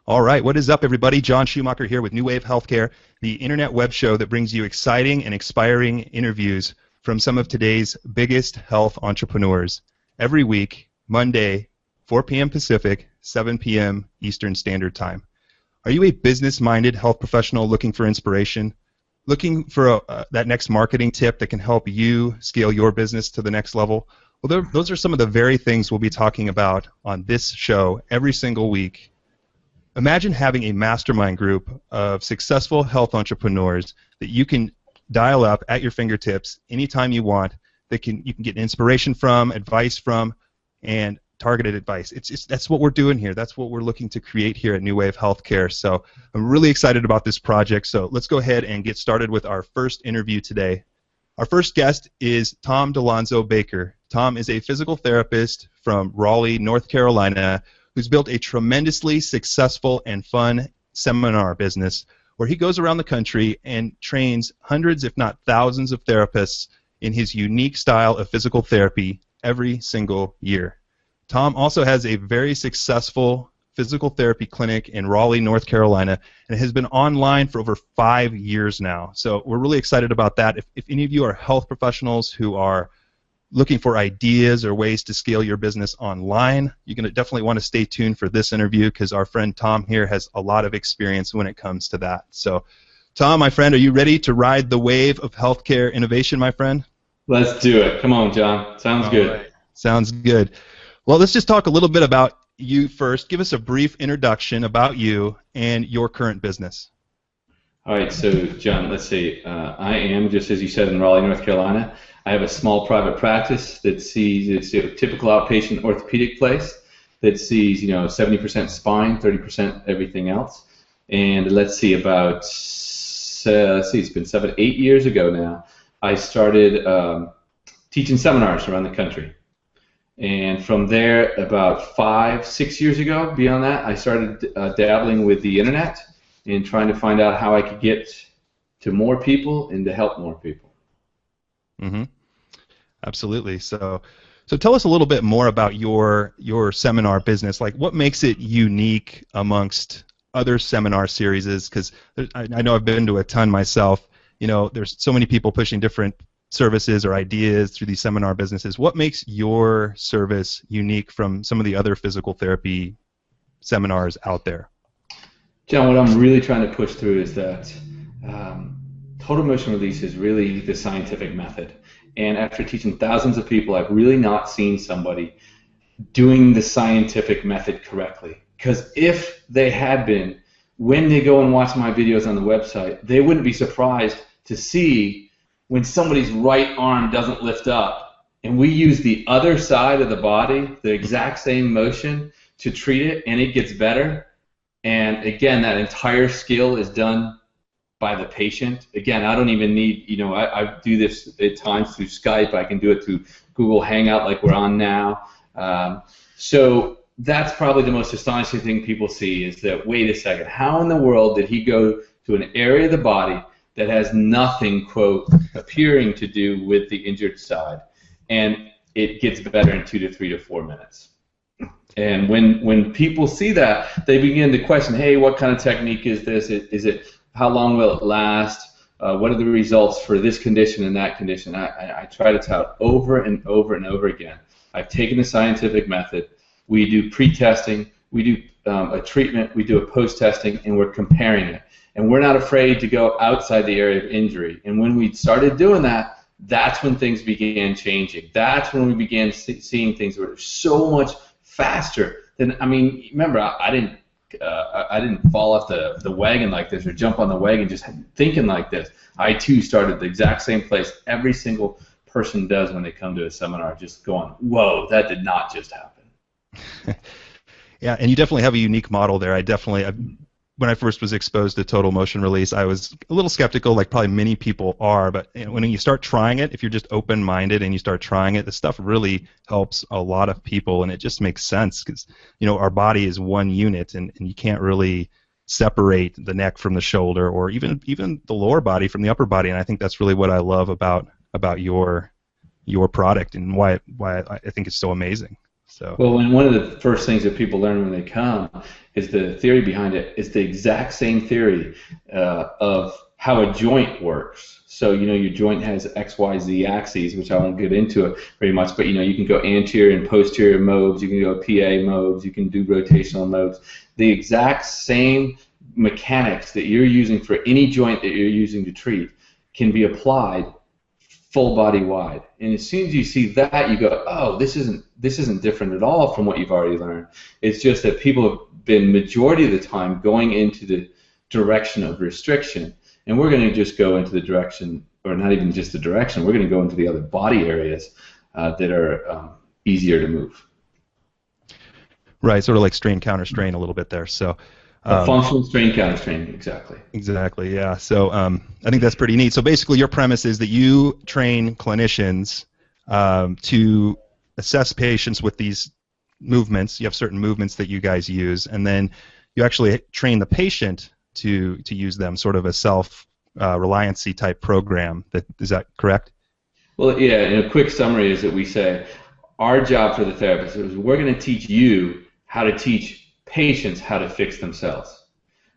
All right, what is up, everybody? John Schumacher here with New Wave Healthcare, the internet web show that brings you exciting and inspiring interviews from some of today's biggest health entrepreneurs. Every week, Monday, 4 p.m. Pacific, 7 p.m. Eastern Standard Time. Are you a business-minded health professional looking for inspiration? Looking for that next marketing tip that can help you scale your business to the next level? Well, those are some of the very things we'll be talking about on this show every single week. Imagine having a mastermind group of successful health entrepreneurs that you can dial up at your fingertips anytime you want, that you can get inspiration from, advice from, and targeted advice. That's what we're doing here. That's what we're looking to create here at New Wave Healthcare. So I'm really excited about this project. So let's go ahead and get started with our first interview today. Our first guest is Tom Dalonzo-Baker. Tom is a physical therapist from Raleigh, North Carolina, who's built a tremendously successful and fun seminar business where he goes around the country and trains hundreds, if not thousands, of therapists in his unique style of physical therapy every single year. Tom also has a very successful physical therapy clinic in Raleigh, North Carolina, and has been online for over 5 years now. So we're really excited about that. If any of you are health professionals who are looking for ideas or ways to scale your business online, you're going to definitely want to stay tuned for this interview because our friend Tom here has a lot of experience when it comes to that. So, Tom, my friend, are you ready to ride the wave of healthcare innovation, my friend? Let's do it. Come on, John. Sounds good. Right. Sounds good. Well, let's just talk a little bit about you first. Give us a brief introduction about you and your current business. All right, so John, let's see. I am, just as you said, in Raleigh, North Carolina. I have a small private practice that sees, it's a typical outpatient orthopedic place that sees, 70% spine, 30% everything else. And let's see, it's been 7, 8 years ago now, I started teaching seminars around the country. And from there, about 5, 6 years ago, beyond that, I started dabbling with the internet and trying to find out how I could get to more people and to help more people. Mm-hmm. Absolutely. So tell us a little bit more about your seminar business. Like, what makes it unique amongst other seminar series? Because I know I've been to a ton myself. There's so many people pushing different services or ideas through these seminar businesses. What makes your service unique from some of the other physical therapy seminars out there? John, what I'm really trying to push through is that total motion release is really the scientific method. And after teaching thousands of people, I've really not seen somebody doing the scientific method correctly. Because if they had been, when they go and watch my videos on the website, they wouldn't be surprised to see when somebody's right arm doesn't lift up. And we use the other side of the body, the exact same motion, to treat it, and it gets better. And again, that entire skill is done by the patient. Again, I don't even need, I do this at times through Skype. I can do it through Google Hangout like we're on now. So that's probably the most astonishing thing people see is that, wait a second, how in the world did he go to an area of the body that has nothing, quote, appearing to do with the injured side, and it gets better in 2 to 3 to 4 minutes. And when people see that, they begin to question, hey, what kind of technique is this? Is it how long will it last? What are the results for this condition and that condition? I try to tout over and over and over again. I've taken the scientific method. We do pre-testing. We do a treatment. We do a post-testing, and we're comparing it. And we're not afraid to go outside the area of injury. And when we started doing that, that's when things began changing. That's when we began seeing things that were so much faster than, remember, I didn't fall off the wagon like this or jump on the wagon just thinking like this. I, too, started the exact same place every single person does when they come to a seminar, just going, whoa, that did not just happen. Yeah, and you definitely have a unique model there. When I first was exposed to total motion release, I was a little skeptical, like probably many people are, but when you start trying it, if you're just open-minded and you start trying it, the stuff really helps a lot of people, and it just makes sense because, our body is one unit, and you can't really separate the neck from the shoulder or even the lower body from the upper body, and I think that's really what I love about your product and why I think it's so amazing. So Well, one of the first things that people learn when they come is the theory behind it. It's the exact same theory of how a joint works. So, your joint has X, Y, Z axes, which I won't get into it very much, but, you can go anterior and posterior modes, you can go PA modes, you can do rotational modes. The exact same mechanics that you're using for any joint that you're using to treat can be applied full body wide. And as soon as you see that, you go, oh, this isn't different at all from what you've already learned. It's just that people have been majority of the time going into the direction of restriction, and we're going to just go into the direction, or not even just the direction, we're going to go into the other body areas that are easier to move. right, sort of like strain counter strain a little bit there. So A functional strain counter strain, exactly. exactly, yeah. So I think that's pretty neat. So basically, your premise is that you train clinicians to assess patients with these movements. You have certain movements that you guys use, and then you actually train the patient to use them, sort of a self-reliancy type program. Is that correct? Well, yeah, and a quick summary is that we say our job for the therapist is we're going to teach you how to teach patients how to fix themselves.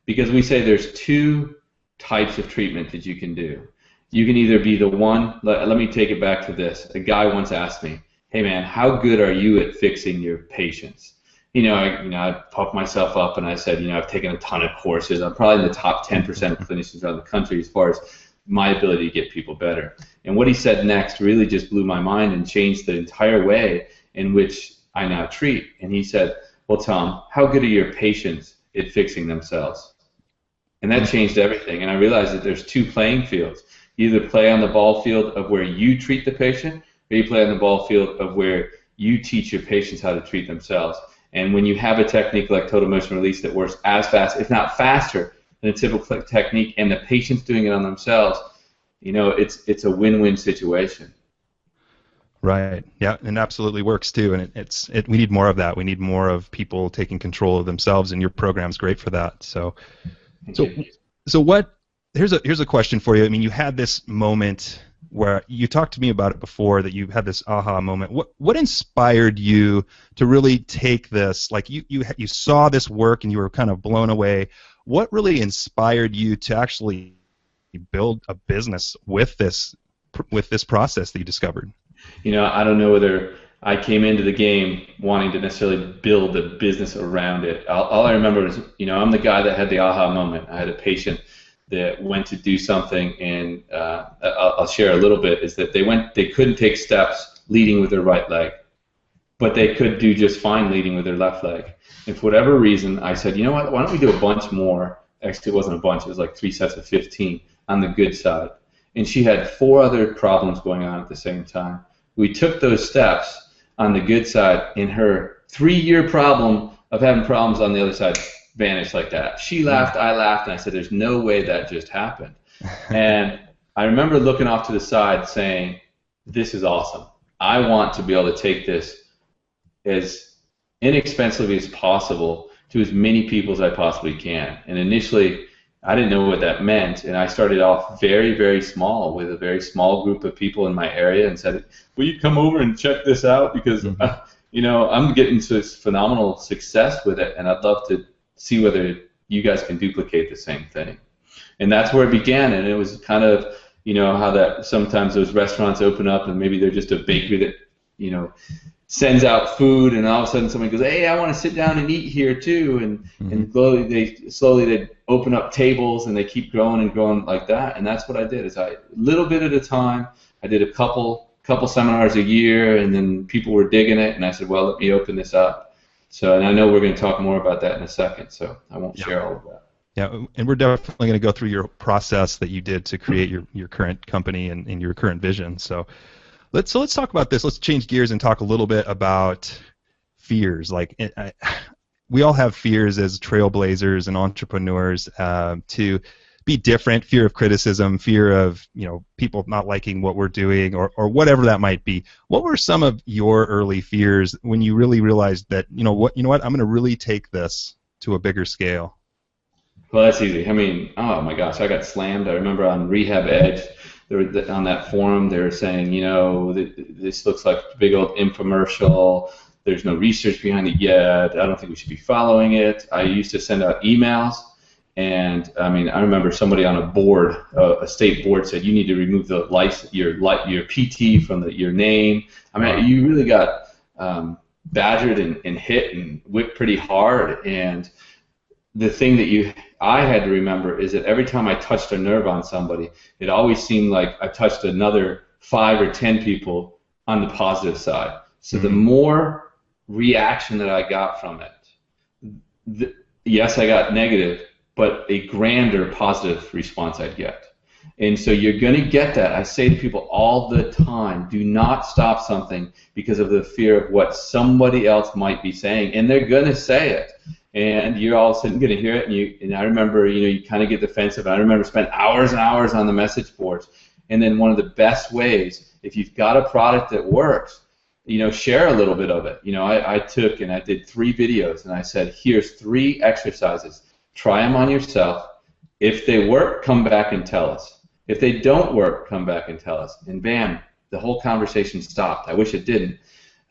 Because we say there's two types of treatment that you can do. You can either be the one, let me take it back to this. A guy once asked me, hey man, how good are you at fixing your patients? I puffed myself up and I said, I've taken a ton of courses. I'm probably in the top 10% of clinicians around the country as far as my ability to get people better. And what he said next really just blew my mind and changed the entire way in which I now treat. And he said, well, Tom, how good are your patients at fixing themselves? And that changed everything. And I realized that there's two playing fields. You either play on the ball field of where you treat the patient, or you play on the ball field of where you teach your patients how to treat themselves. And when you have a technique like total motion release that works as fast, if not faster, than a typical technique, and the patient's doing it on themselves, it's a win-win situation. Right. Yeah, and it absolutely works too. And we need more of that. We need more of people taking control of themselves, and your program's great for that. So what? Here's a question for you. I mean, you had this moment where you talked to me about it before, that you had this aha moment. What inspired you to really take this? Like you saw this work and you were kind of blown away. What really inspired you to actually build a business with this process that you discovered? I don't know whether I came into the game wanting to necessarily build a business around it. All I remember is, I'm the guy that had the aha moment. I had a patient that went to do something, and I'll share a little bit, is that they couldn't take steps leading with their right leg, but they could do just fine leading with their left leg. And for whatever reason, I said, you know what, why don't we do a bunch more? Actually, it wasn't a bunch, it was like 3 sets of 15 on the good side. And she had 4 other problems going on at the same time. We took those steps on the good side, and her 3-year problem of having problems on the other side vanished like that. She laughed, I laughed, and I said, there's no way that just happened. And I remember looking off to the side saying, this is awesome. I want to be able to take this as inexpensively as possible to as many people as I possibly can. And initially, I didn't know what that meant, and I started off very, very small with a very small group of people in my area and said, will you come over and check this out? Because, I'm getting to this phenomenal success with it, and I'd love to see whether you guys can duplicate the same thing. And that's where it began, and it was kind of, how that sometimes those restaurants open up and maybe they're just a bakery that, sends out food, and all of a sudden somebody goes, hey, I want to sit down and eat here too, and slowly they open up tables, and they keep growing and growing like that. And that's what I did, is little bit at a time. I did a couple seminars a year, and then people were digging it, and I said, well, let me open this up. So, and I know we're going to talk more about that in a second, so I won't share all of that. Yeah, and we're definitely going to go through your process that you did to create your current company and your current vision. So let's talk about this. Let's change gears and talk a little bit about fears. Like we all have fears as trailblazers and entrepreneurs to be different. Fear of criticism, fear of people not liking what we're doing, or whatever that might be. What were some of your early fears when you really realized that I'm going to really take this to a bigger scale? Well, that's easy. I mean, oh my gosh, I got slammed. I remember on Rehab Edge, on that forum, they were saying, this looks like a big old infomercial. there's no research behind it yet. I don't think we should be following it. I used to send out emails, and I mean, I remember somebody on a board, a state board, said you need to remove the your PT from your name. I mean, you really got badgered and hit and whipped pretty hard. And the thing that I had to remember is that every time I touched a nerve on somebody, it always seemed like I touched another 5 or 10 people on the positive side. So the more reaction that I got from it, yes, I got negative, but a grander positive response I'd get. And so you're going to get that. I say to people all the time, do not stop something because of the fear of what somebody else might be saying. And they're going to say it. And you're all of a sudden going to hear it. And I remember, you kind of get defensive. I remember spent hours and hours on the message boards. And then one of the best ways, if you've got a product that works, share a little bit of it. I took and I did 3 videos, and I said, here's 3 exercises. Try them on yourself. If they work, come back and tell us. If they don't work, come back and tell us. And bam, the whole conversation stopped. I wish it didn't,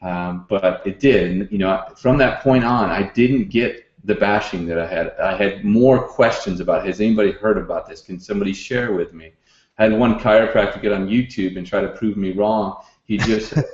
but it did. And, from that point on, I didn't get the bashing that I had. I had more questions about, has anybody heard about this? Can somebody share with me? I had one chiropractor get on YouTube and try to prove me wrong. He just had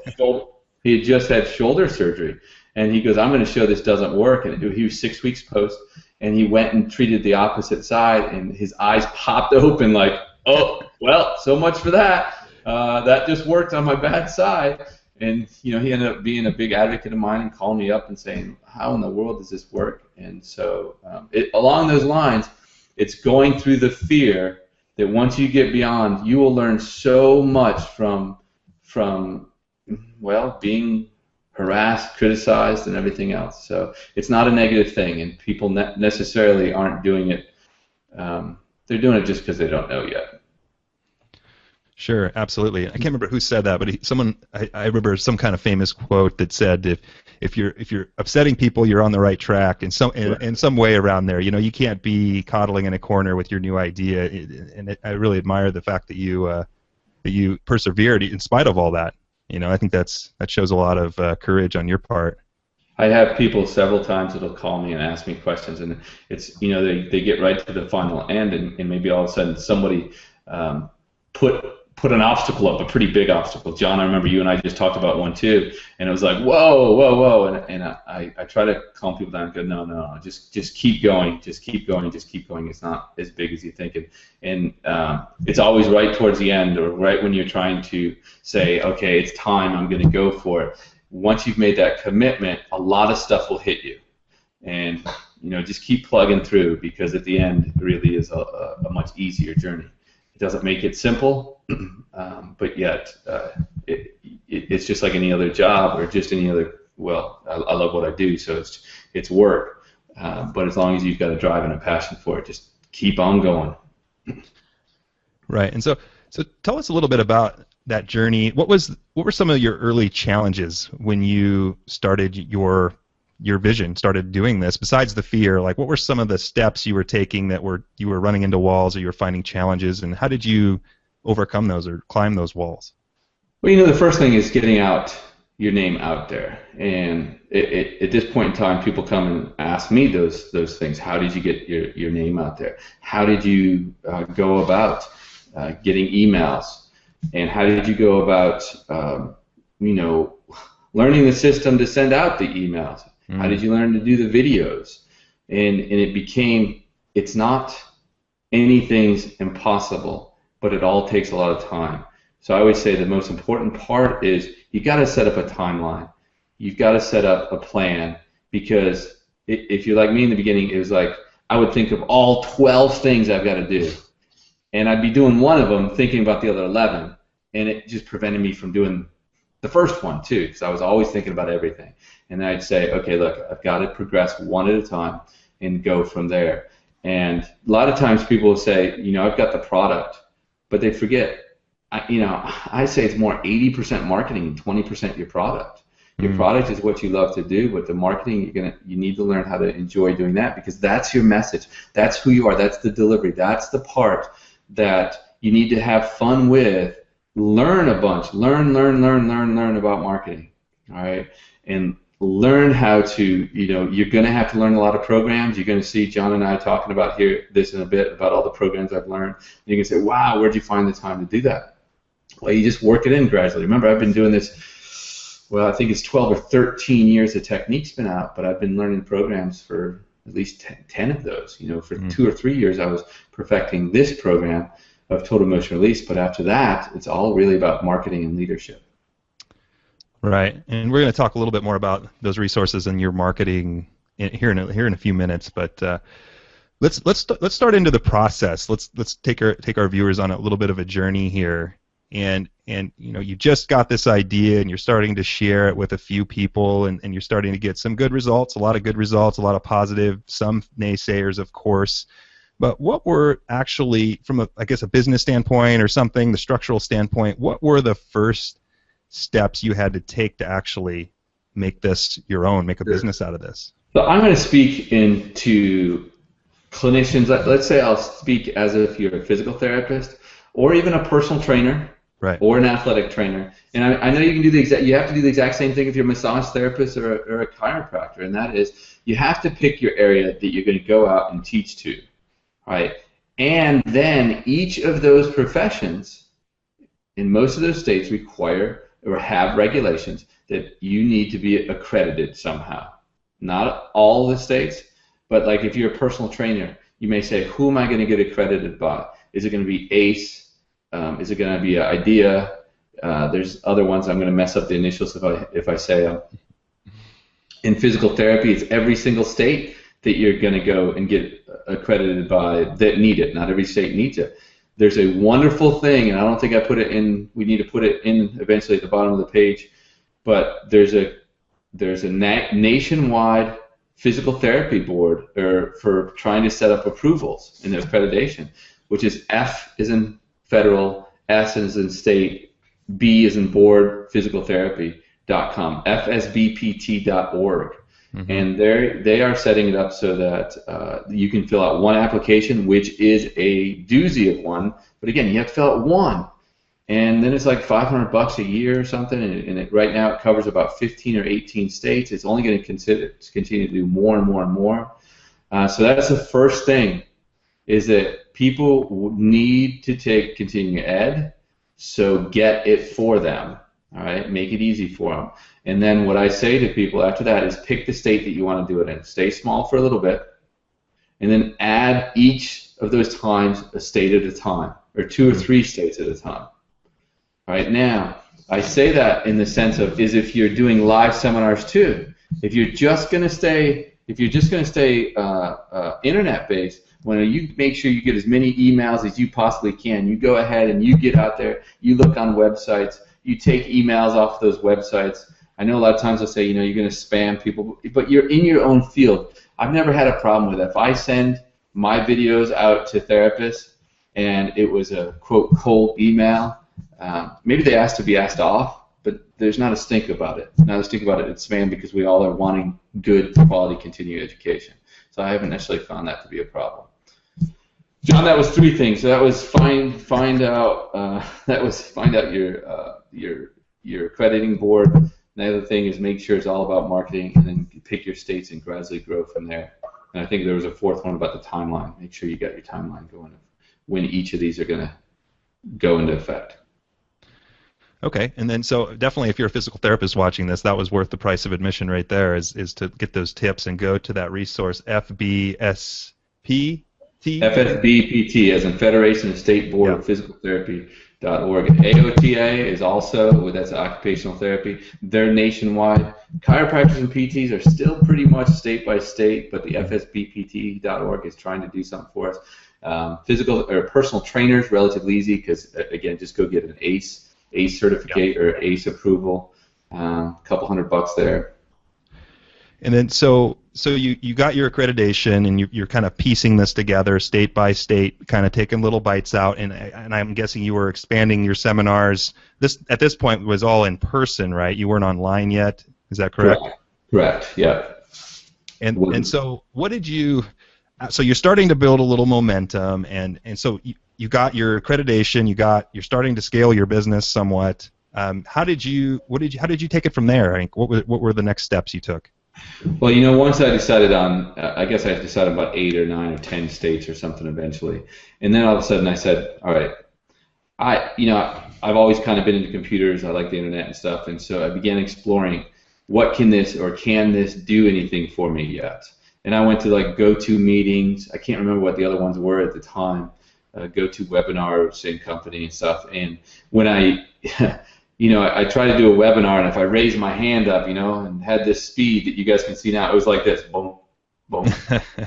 just had shoulder surgery, and he goes, I'm going to show this doesn't work. And he was 6 weeks post, and he went and treated the opposite side, and his eyes popped open like, oh, well, so much for that. That just worked on my bad side. And he ended up being a big advocate of mine and calling me up and saying, how in the world does this work? And so along those lines, it's going through the fear that once you get beyond, you will learn so much from being harassed, criticized, and everything else. So it's not a negative thing, and people necessarily aren't doing it. They're doing it just because they don't know yet. Sure, absolutely. I can't remember who said that, but I remember some kind of famous quote that said, if you're upsetting people, you're on the right track in some way around there. You can't be coddling in a corner with your new idea. And I really admire the fact that you persevered in spite of all that. I think that shows a lot of courage on your part. I have people several times that'll call me and ask me questions, and it's they get right to the final end, and maybe all of a sudden somebody put an obstacle up, a pretty big obstacle. John, I remember you and I just talked about one too, and it was like, whoa, and I try to calm people down and go, no, just keep going, just keep going. It's not as big as you think, and it's always right towards the end, or right when you're trying to say, okay, it's time, I'm going to go for it. Once you've made that commitment, a lot of stuff will hit you, and just keep plugging through, because at the end, it really is a much easier journey. It doesn't make it simple, but yet it's just like any other job or just any other. Well, I love what I do, so it's work. But as long as you've got a drive and a passion for it, just keep on going. Right, and so tell us a little bit about that journey. What were some of your early challenges when you started your vision, started doing this? Besides the fear, like what were some of the steps you were taking that you were running into walls, or you were finding challenges, and how did you overcome those or climb those walls? Well, the first thing is getting your name out there, and at this point in time, people come and ask me those things. How did you get your name out there? How did you go about getting emails? And how did you go about, learning the system to send out the emails? How did you learn to do the videos? And it became, it's not anything's impossible, but it all takes a lot of time. So I always say the most important part is you got to set up a timeline. You've got to set up a plan, because if you're like me in the beginning, it was like I would think of all 12 things I've got to do. And I'd be doing one of them, thinking about the other 11, and it just prevented me from doing the first one too, because I was always thinking about everything. And then I'd say, okay, look, I've got to progress one at a time and go from there. And a lot of times people will say, I've got the product, but they forget. I say it's more 80% marketing and 20% your product. Your product is what you love to do, but the marketing, you need to learn how to enjoy doing that, because that's your message. That's who you are. That's the delivery. That's the part that you need to have fun with. Learn a bunch. Learn about marketing. All right, and learn how to, you're going to have to learn a lot of programs. You're going to see John and I talking about this in a bit, about all the programs I've learned. And you can say, wow, where'd you find the time to do that? Well, you just work it in gradually. Remember, I've been doing this, well, I think it's 12 or 13 years the technique's been out, but I've been learning programs for at least 10 of those. For 2 or 3 years I was perfecting this program of total motion release, but after that, it's all really about marketing and leadership. Right, and we're going to talk a little bit more about those resources and your marketing here in a few minutes. But let's start into the process. Let's take our viewers on a little bit of a journey here. And you just got this idea, and you're starting to share it with a few people, and you're starting to get some good results, a lot of good results, a lot of positive, some naysayers, of course. But what were actually, from a business standpoint or something, the structural standpoint, what were the first steps you had to take to actually make this your own, make a business out of this? So I'm going to speak into clinicians. Let's say I'll speak as if you're a physical therapist or even a personal trainer, right, or an athletic trainer. And I know you can do you have to do the exact same thing if you're a massage therapist or a chiropractor, and that is you have to pick your area that you're going to go out and teach to, right? And then each of those professions in most of those states require or have regulations that you need to be accredited somehow. Not all the states, but like if you're a personal trainer, you may say, who am I going to get accredited by? Is it going to be ACE? Is it going to be IDEA? There's other ones I'm going to mess up the initials if I say them. In physical therapy, it's every single state that you're going to go and get accredited by that need it. Not every state needs it. There's a wonderful thing, and I don't think I put it in. We need to put it in eventually at the bottom of the page. But there's a nationwide physical therapy board for trying to set up approvals and accreditation, which is F is in federal, S is in state, B is in board, physicaltherapy.com, fsbpt.org. Mm-hmm. And they are setting it up so that you can fill out one application, which is a doozy of one. But again, you have to fill out one, and then it's like $500 a year or something. And right now it covers about 15 or 18 states. It's only going to continue to do more and more and more. So that's the first thing, is that people need to take continuing ed. So get it for them. All right, make it easy for them. And then what I say to people after that is pick the state that you want to do it in. Stay small for a little bit, and then add each of those times a state at a time, or 2 or 3 states at a time. All right, now I say that in the sense of is if you're doing live seminars too. If you're just going to stay, internet-based, when you make sure you get as many emails as you possibly can. You go ahead and you get out there. You look on websites. You take emails off those websites. I know a lot of times they'll say, you're going to spam people, but you're in your own field. I've never had a problem with that. If I send my videos out to therapists and it was a, quote, cold email, maybe they asked to be asked off, but there's not a stink about it. Not a stink about it. It's spam because we all are wanting good quality continuing education. So I haven't necessarily found that to be a problem. John, that was 3 things. So that was find out your accrediting board. The other thing is make sure it's all about marketing, and then pick your states and gradually grow from there. And I think there was a 4th one about the timeline. Make sure you got your timeline going of when each of these are going to go into effect. Okay, and then so definitely if you're a physical therapist watching this, that was worth the price of admission right there, is to get those tips and go to that resource, FBSP. FSBPT, as in Federation of State Board of Physical Therapy.org. AOTA is also, that's occupational therapy. They're nationwide. Chiropractors and PTs are still pretty much state by state, but the FSBPT.org is trying to do something for us. Physical or personal trainers, relatively easy, because again, just go get an ACE certificate or ACE approval. A couple $100 there. And then so you got your accreditation, and you're kind of piecing this together state by state, kind of taking little bites out, and I'm guessing you were expanding your seminars. This at this point was all in person, right? You weren't online yet. Is that correct? Correct. Yeah. And so what did you? So you're starting to build a little momentum, and so you got your accreditation. You're starting to scale your business somewhat. How did you how did you take it from there? I think what were the next steps you took? Well, once I decided on, I guess I decided about 8 or 9 or 10 states or something eventually, and then all of a sudden I said, all right, I've always kind of been into computers. I like the internet and stuff, and so I began exploring what can this do anything for me yet? And I went to like go-to meetings. I can't remember what the other ones were at the time. Go-to webinar, same company and stuff. And when I I tried to do a webinar, and if I raised my hand up, and had this speed that you guys can see now, it was like this, boom, boom,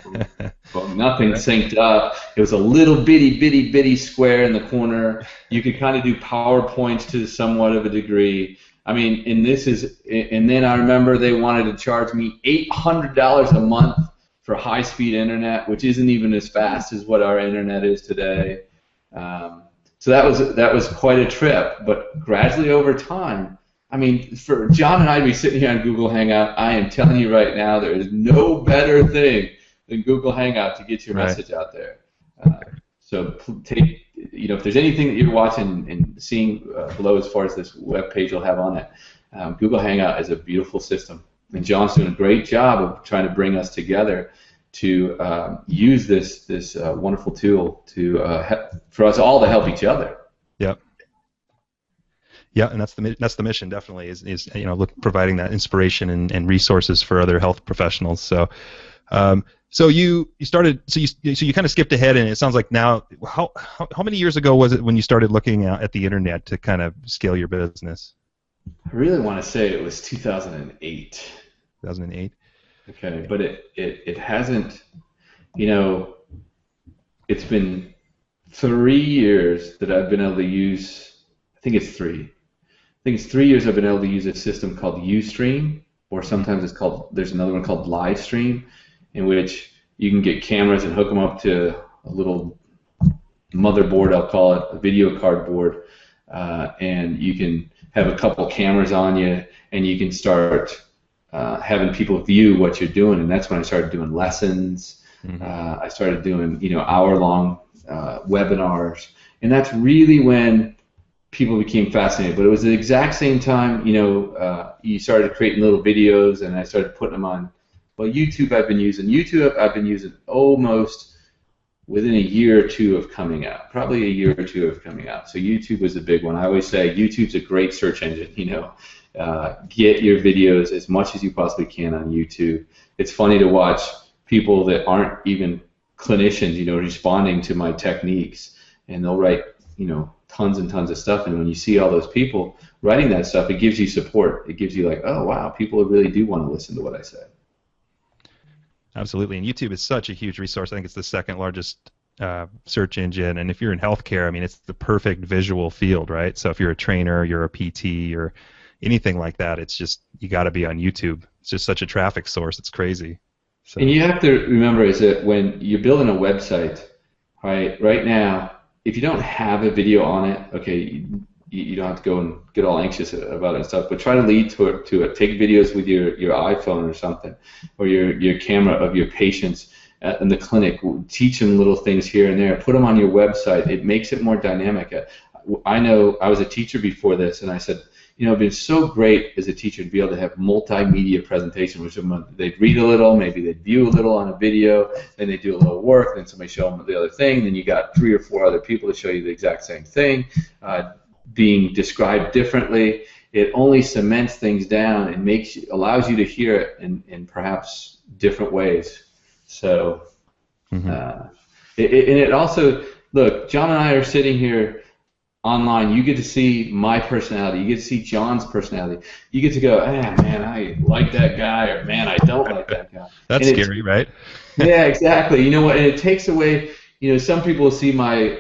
boom, boom. Nothing synced up. It was a little bitty square in the corner. You could kind of do PowerPoints to somewhat of a degree. I mean, and then I remember they wanted to charge me $800 a month for high-speed internet, which isn't even as fast as what our internet is today. So that was quite a trip, but gradually over time, I mean, for John and I to be sitting here on Google Hangout, I am telling you right now, there is no better thing than Google Hangout to get your message out there. So take, if there's anything that you're watching and seeing below as far as this web page will have on it, Google Hangout is a beautiful system, and John's doing a great job of trying to bring us together to use this wonderful tool to for us all to help each other. Yep. Yeah, and that's the mission definitely is providing that inspiration and resources for other health professionals. So so you started so you kind of skipped ahead, and it sounds like now how many years ago was it when you started looking at the internet to kind of scale your business? I really want to say it was 2008. 2008. Okay, but it hasn't, it's been 3 years that I've been able to use, I think it's 3 years I've been able to use a system called Ustream, or sometimes there's another one called Livestream, in which you can get cameras and hook them up to a little motherboard, I'll call it, a video card board, and you can have a couple cameras on you, and you can start having people view what you're doing, and that's when I started doing lessons. I started doing hour-long webinars, and that's really when people became fascinated. But it was the exact same time, you started creating little videos, and I started putting them on. Well, YouTube I've been using almost within a year or two of coming out, probably a year or two of coming out. So YouTube was a big one. I always say YouTube's a great search engine. Get your videos as much as you possibly can on YouTube. It's funny to watch people that aren't even clinicians, responding to my techniques, and they'll write, tons and tons of stuff. And when you see all those people writing that stuff, it gives you support. It gives you like, oh wow, people really do want to listen to what I say. Absolutely, and YouTube is such a huge resource. I think it's the second largest search engine, and if you're in healthcare, I mean, it's the perfect visual field, right? So if you're a trainer, you're a PT, or anything like that, it's just, you got to be on YouTube. It's just such a traffic source. It's crazy. So. And you have to remember is that when you're building a website, right now, if you don't have a video on it, okay, you don't have to go and get all anxious about it and stuff, but try to lead to it. Take videos with your iPhone or something, or your camera of your patients in the clinic. Teach them little things here and there. Put them on your website. It makes it more dynamic. I know I was a teacher before this, and I said, it'd been so great as a teacher to be able to have multimedia presentation, which they'd read a little, maybe they'd view a little on a video, then they do a little work, then somebody show them the other thing, then you got 3 or 4 other people to show you the exact same thing, being described differently. It only cements things down and allows you to hear it in perhaps different ways. So, and it also, look, John and I are sitting here online. You get to see my personality. You get to see John's personality. You get to go, man, I like that guy, or man, I don't like that guy. That's scary, right? Yeah, exactly. You know what? And it takes away. Some people see my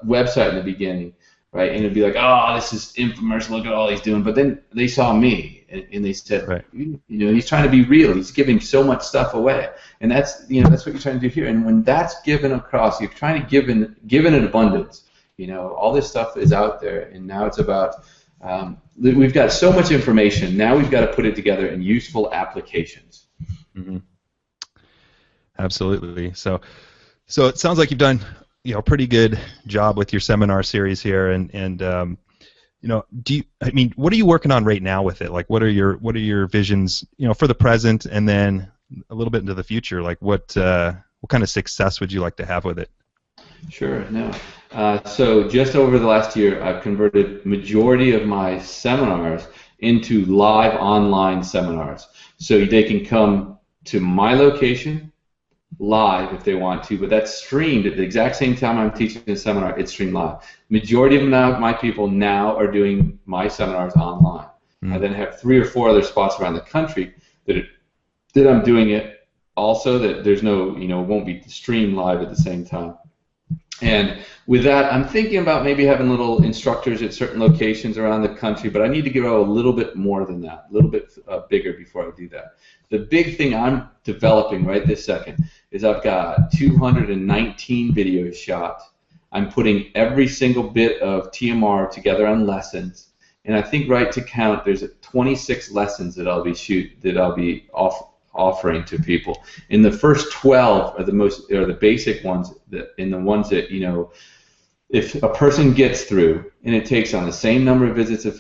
website in the beginning, right, and it'd be like, oh, this is infomercial. Look at all he's doing. But then they saw me, and they said, right, he's trying to be real. He's giving so much stuff away, and that's what you're trying to do here. And when that's given across, you're trying to give in abundance. All this stuff is out there, and now it's about we've got so much information. Now we've got to put it together in useful applications. Mm-hmm. Absolutely. So it sounds like you've done a pretty good job with your seminar series here, and I mean, what are you working on right now with it? Like, what are your visions, for the present, and then a little bit into the future? Like, what kind of success would you like to have with it? Sure. No. So just over the last year, I've converted majority of my seminars into live online seminars. So they can come to my location live if they want to, but that's streamed at the exact same time I'm teaching the seminar. It's streamed live. Majority of my people now are doing my seminars online. I then have 3 or 4 other spots around the country that I'm doing it also, that there's no, it won't be streamed live at the same time. And with that, I'm thinking about maybe having little instructors at certain locations around the country, but I need to grow a little bit more than that, a little bit bigger before I do that. The big thing I'm developing right this second is I've got 219 videos shot. I'm putting every single bit of TMR together on lessons, and I think right to count, there's 26 lessons that I'll be offering to people. In the first 12 are the basic ones, and the ones that, if a person gets through, and it takes on the same number of visits as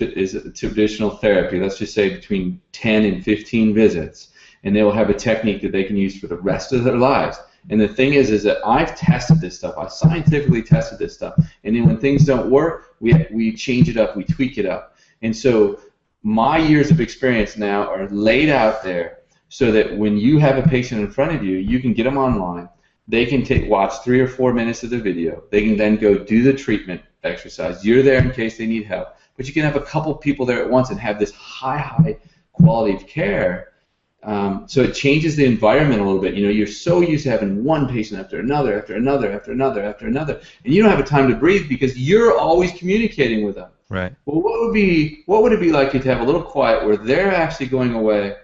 traditional therapy, let's just say between 10 and 15 visits, and they will have a technique that they can use for the rest of their lives. And the thing is that I've tested this stuff. I scientifically tested this stuff. And then when things don't work, we change it up, we tweak it up. And so my years of experience now are laid out there so that when you have a patient in front of you, you can get them online. They can watch 3 or 4 minutes of the video. They can then go do the treatment exercise. You're there in case they need help. But you can have a couple people there at once and have this high quality of care. So it changes the environment a little bit. You're so used to having one patient after another, after another, after another, after another, and you don't have a time to breathe because you're always communicating with them. Right. Well, what would it be like to have a little quiet where they're actually going away,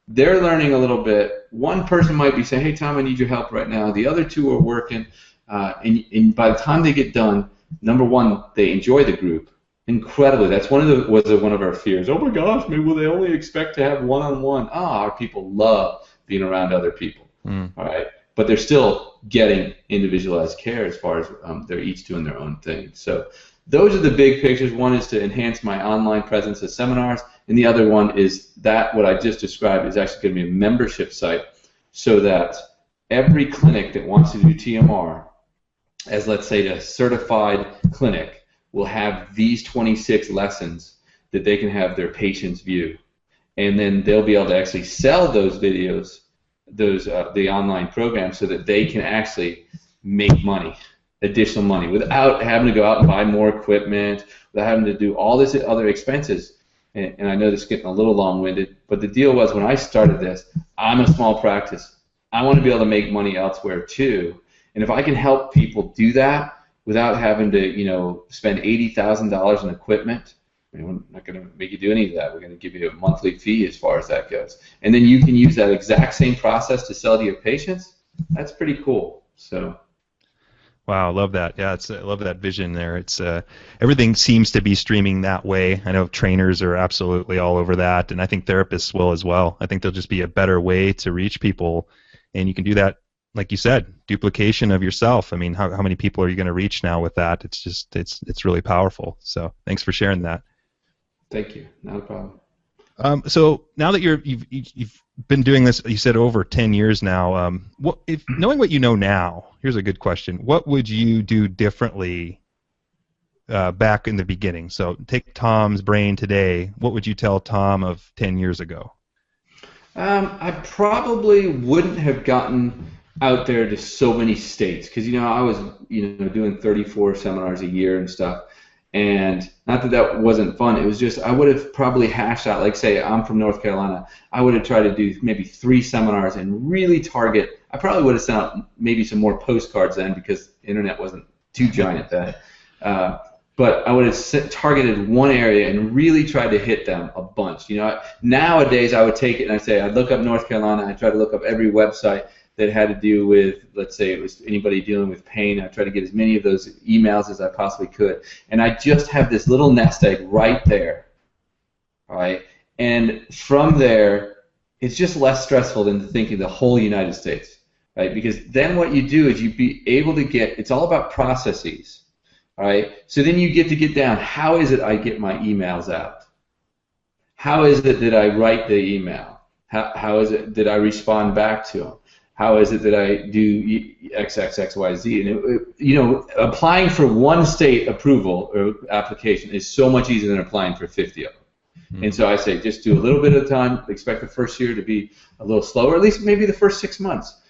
they're learning a little bit. One person might be saying, "Hey, Tom, I need your help right now." The other 2 are working, and by the time they get done, number one, they enjoy the group incredibly. That's one of our fears. Oh my gosh, maybe will they only expect to have one-on-one? Our people love being around other people. All right, but they're still getting individualized care as far as they're each doing their own thing. So those are the big pictures. One is to enhance my online presence as seminars, and the other one is that what I just described is actually going to be a membership site so that every clinic that wants to do TMR, as let's say a certified clinic, will have these 26 lessons that they can have their patients view. And then they'll be able to actually sell those videos, the online program, so that they can actually make money, additional money, without having to go out and buy more equipment, without having to do all this other expenses. And I know this is getting a little long-winded, but the deal was when I started this, I'm a small practice. I want to be able to make money elsewhere too. And if I can help people do that without having to, spend $80,000 in equipment, we're not going to make you do any of that. We're going to give you a monthly fee as far as that goes. And then you can use that exact same process to sell to your patients. That's pretty cool. So. Wow, I love that. Yeah, I love that vision there. It's everything seems to be streaming that way. I know trainers are absolutely all over that, and I think therapists will as well. I think there'll just be a better way to reach people, and you can do that, like you said, duplication of yourself. I mean, how many people are you going to reach now with that? It's just it's really powerful. So thanks for sharing that. Thank you. Not a problem. So now that you've been doing this, you said over 10 years now. Knowing what you know now, here's a good question: what would you do differently back in the beginning? So take Tom's brain today. What would you tell Tom of 10 years ago? I probably wouldn't have gotten out there to so many states because I was doing 34 seminars a year and stuff. And not that wasn't fun, it was just I would have probably hashed out, like say I'm from North Carolina, I would have tried to do maybe 3 seminars and really target, I probably would have sent out maybe some more postcards then because the internet wasn't too giant then. But I would have targeted one area and really tried to hit them a bunch. Nowadays I would take it and I'd look up North Carolina, I'd try to look up every website that had to do with, let's say it was anybody dealing with pain. I try to get as many of those emails as I possibly could. And I just have this little nest egg right there, all right? And from there, it's just less stressful than thinking the whole United States, right? Because then what you do is you be able to get, it's all about processes. All right. So then you get to get down. How is it I get my emails out? How is it that I write the email? How is it that I respond back to them? How is it that I do X, X, X, Y, Z? And applying for one state approval or application is so much easier than applying for 50 of them. Mm-hmm. And so I say, just do a little bit at a time. Expect the first year to be a little slower, at least maybe the first 6 months.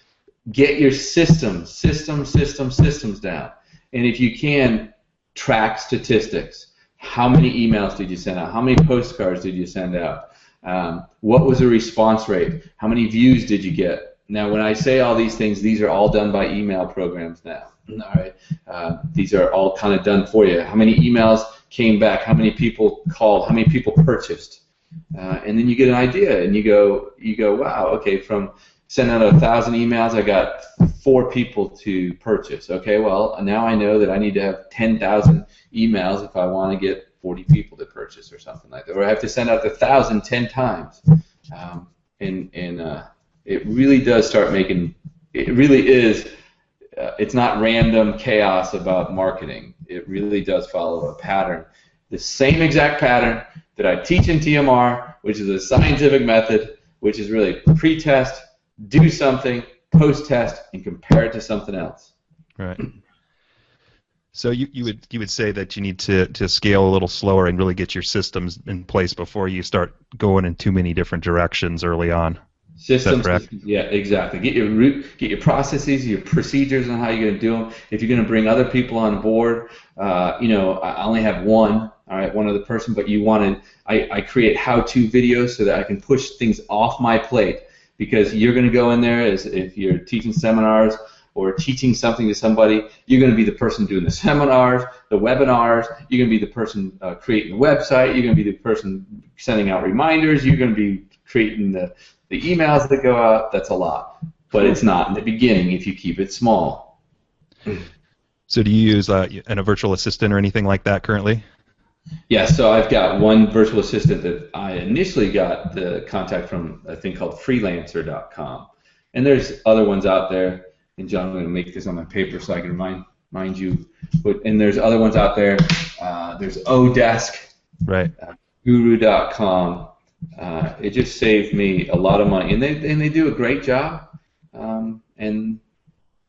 Get your systems down. And if you can, track statistics. How many emails did you send out? How many postcards did you send out? What was the response rate? How many views did you get? Now, when I say all these things, these are all done by email programs now. All right, these are all kind of done for you. How many emails came back? How many people called? How many people purchased? And then you get an idea, and you go, wow, okay, from sending out 1,000 emails, I got 4 people to purchase. Okay, well, now I know that I need to have 10,000 emails if I want to get 40 people to purchase or something like that. Or I have to send out the 1,000 10 times. It really does start making, it really is, it's not random chaos about marketing. It really does follow a pattern. The same exact pattern that I teach in TMR, which is a scientific method, which is really pre-test, do something, post-test, and compare it to something else. Right. So you would say that you need to scale a little slower and really get your systems in place before you start going in too many different directions early on. Systems, yeah, exactly. Get your processes, your procedures on how you're going to do them. If you're going to bring other people on board, I only have one other person, but you want to, I create how-to videos so that I can push things off my plate, because you're going to go in there as if you're teaching seminars or teaching something to somebody, you're going to be the person doing the seminars, the webinars, you're going to be the person creating the website, you're going to be the person sending out reminders, you're going to be creating the emails that go out. That's a lot, but it's not in the beginning if you keep it small. So do you use a virtual assistant or anything like that currently? Yeah, so I've got one virtual assistant that I initially got the contact from a thing called freelancer.com, and there's other ones out there. And John, I'm going to make this on my paper so I can remind you. And there's other ones out there. There's Odesk, right? Guru.com. It just saved me a lot of money, and they do a great job. And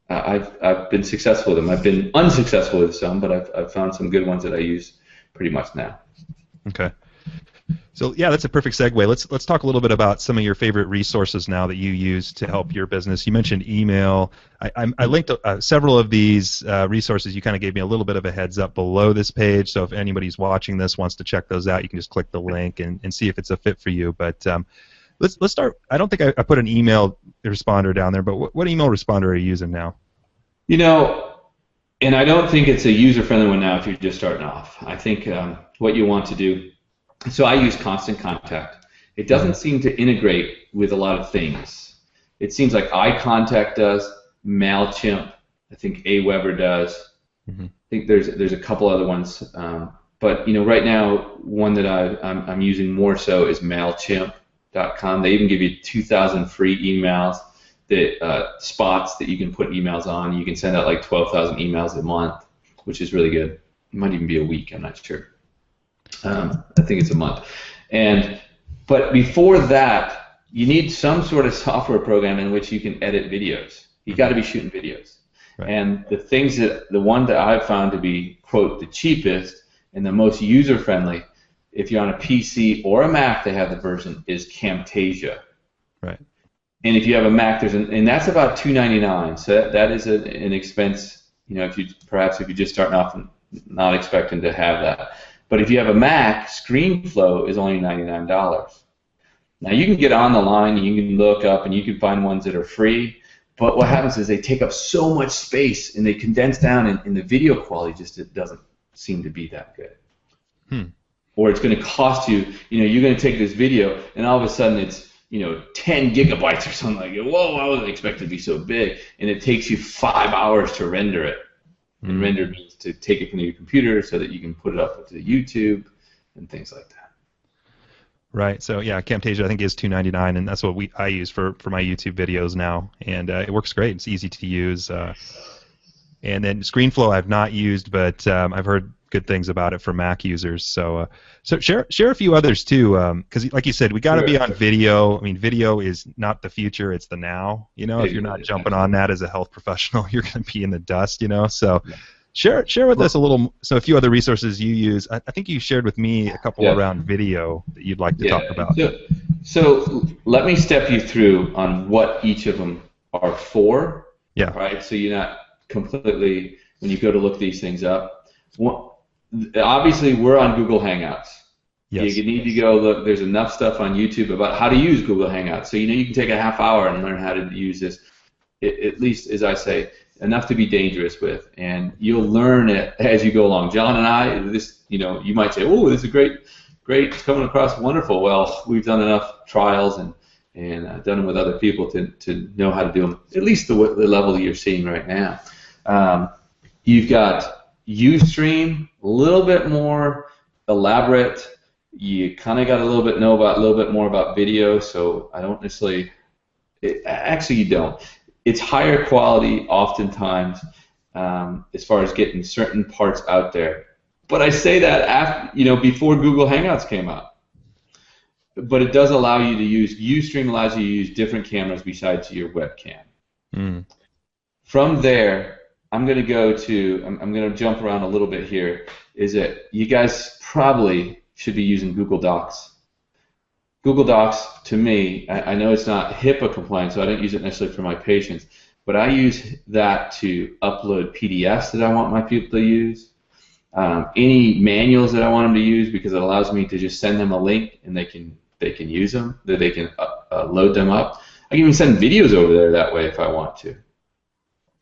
I've been successful with them. I've been unsuccessful with some, but I've found some good ones that I use pretty much now. Okay. So yeah, that's a perfect segue. Let's talk a little bit about some of your favorite resources now that you use to help your business. You mentioned email. I linked several of these resources. You kind of gave me a little bit of a heads up below this page. So if anybody's watching this wants to check those out, you can just click the link and see if it's a fit for you. But let's start. I don't think I put an email responder down there, but what email responder are you using now? And I don't think it's a user-friendly one now if you're just starting off. I think what you want to do. So I use Constant Contact. It doesn't seem to integrate with a lot of things. It seems like iContact does, MailChimp, I think Aweber does. Mm-hmm. I think there's a couple other ones. But right now, one that I'm using more so is MailChimp.com. They even give you 2,000 free emails, spots that you can put emails on. You can send out like 12,000 emails a month, which is really good. It might even be a week, I'm not sure. I think it's a month. But before that, you need some sort of software program in which you can edit videos. You got to be shooting videos. Right. And the one that I've found to be, quote, the cheapest and the most user-friendly, if you're on a PC or a Mac, they have the version, is Camtasia. Right. And if you have a Mac, and that's about $2.99. So that is an expense. If you're just starting off and not expecting to have that. But if you have a Mac, ScreenFlow is only $99. Now you can get on the line, and you can look up, and you can find ones that are free. But what happens is they take up so much space, and they condense down, and the video quality just doesn't seem to be that good. Or it's going to cost you. You're going to take this video, and all of a sudden it's 10 gigabytes or something like that. Whoa, I wasn't expecting it to be so big, and it takes you 5 hours to render it. And render means to take it from your computer so that you can put it up to YouTube and things like that. Right. So yeah, Camtasia I think is $2.99, and that's what I use for my YouTube videos now, and it works great. It's easy to use. And then ScreenFlow I've not used, but I've heard good things about it for Mac users. So so share a few others too, because like you said, we got to be on video. I mean, video is not the future; it's the now. You know, if you're not jumping on that as a health professional, you're going to be in the dust. You know, so share with us a few other resources you use. I think you shared with me a couple around video that you'd like to talk about. So let me step you through on what each of them are for. Yeah. Right. So you're not completely, when you go to look these things up. Obviously, we're on Google Hangouts. Yes. You need to go look. There's enough stuff on YouTube about how to use Google Hangouts. So you can take a half hour and learn how to use this. At least, as I say, enough to be dangerous with, and you'll learn it as you go along. John and I, you might say, "Oh, this is great, it's coming across wonderful." Well, we've done enough trials and done them with other people to know how to do them, at least the level that you're seeing right now. You've got Ustream, a little bit more elaborate. You kind of got a little bit more about video, so I don't necessarily. Actually, you don't. It's higher quality oftentimes as far as getting certain parts out there. But I say that after, before Google Hangouts came out. But it does allow you to use, Ustream allows you to use different cameras besides your webcam. Mm. From there, I'm going to jump around a little bit here, is that you guys probably should be using Google Docs. Google Docs, to me, I know it's not HIPAA compliant, so I don't use it necessarily for my patients, but I use that to upload PDFs that I want my people to use, any manuals that I want them to use, because it allows me to just send them a link and they can use them, that they can load them up. I can even send videos over there that way if I want to.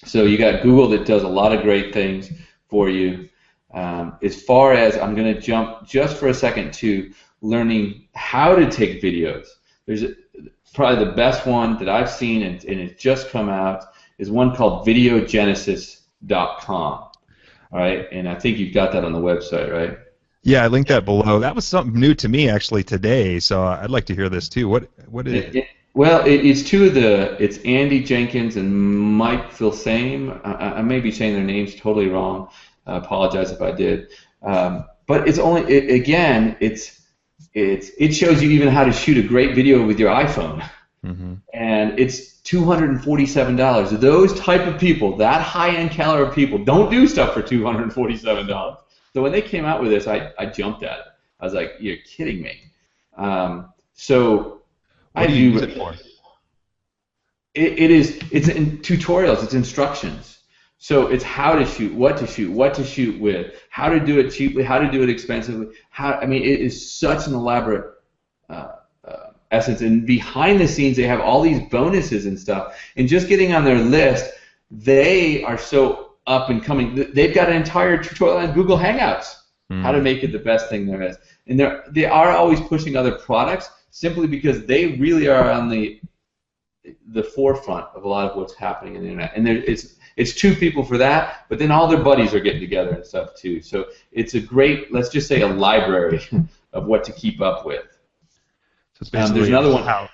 So you got Google that does a lot of great things for you. As far as, I'm going to jump just for a second to learning how to take videos. There's probably the best one that I've seen, and it's just come out, is one called videogenesis.com. All right, and I think you've got that on the website, right? Yeah, I linked that below. That was something new to me actually today, so I'd like to hear this too. What is it? It's Andy Jenkins and Mike Filsame. I may be saying their names totally wrong. I apologize if I did. But it's only, it shows you even how to shoot a great video with your iPhone. Mm-hmm. And it's $247. Those type of people, that high-end caliber of people, don't do stuff for $247. So when they came out with this, I jumped at it. I was like, "You're kidding me." So what do you use it for? It's in tutorials. It's instructions. So it's how to shoot, what to shoot with, how to do it cheaply, how to do it expensively. It is such an elaborate essence. And behind the scenes, they have all these bonuses and stuff. And just getting on their list, they are so up and coming. They've got an entire tutorial on Google Hangouts, how to make it the best thing there is. And they are always pushing other products simply because they really are on the forefront of a lot of what's happening in the internet. And it's two people for that, but then all their buddies are getting together and stuff too. So it's a great, let's just say, a library of what to keep up with. So it's basically there's another one.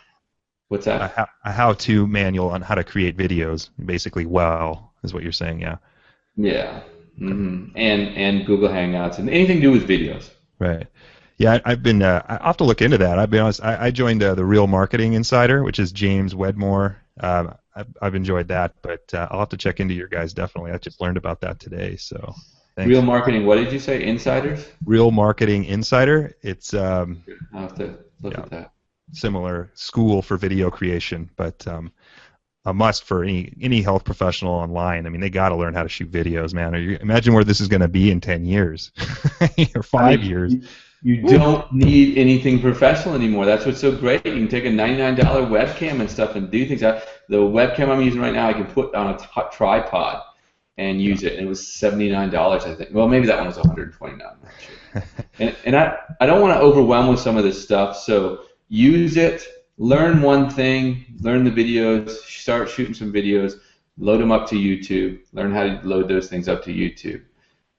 What's that? A how-to manual on how to create videos, basically. Well, is what you're saying, yeah. Yeah. Mm-hmm. And Google Hangouts and anything to do with videos. Right. Yeah, I've been. I have to look into that. I'll be honest. I joined the Real Marketing Insider, which is James Wedmore. I've enjoyed that, but I'll have to check into your guys definitely. I just learned about that today, so thanks. Real Marketing. What did you say? Insiders? Real Marketing Insider. It's I'll have to look at that. Similar school for video creation, but a must for any health professional online. I mean, they got to learn how to shoot videos, man. Imagine where this is going to be in 10 years or 5 years. You don't need anything professional anymore. That's what's so great. You can take a $99 webcam and stuff and do things. The webcam I'm using right now, I can put on a tripod and use it. And it was $79, I think. Well, maybe that one was $129. I'm not sure. and I don't want to overwhelm with some of this stuff. So use it. Learn one thing. Learn the videos. Start shooting some videos. Load them up to YouTube. Learn how to load those things up to YouTube.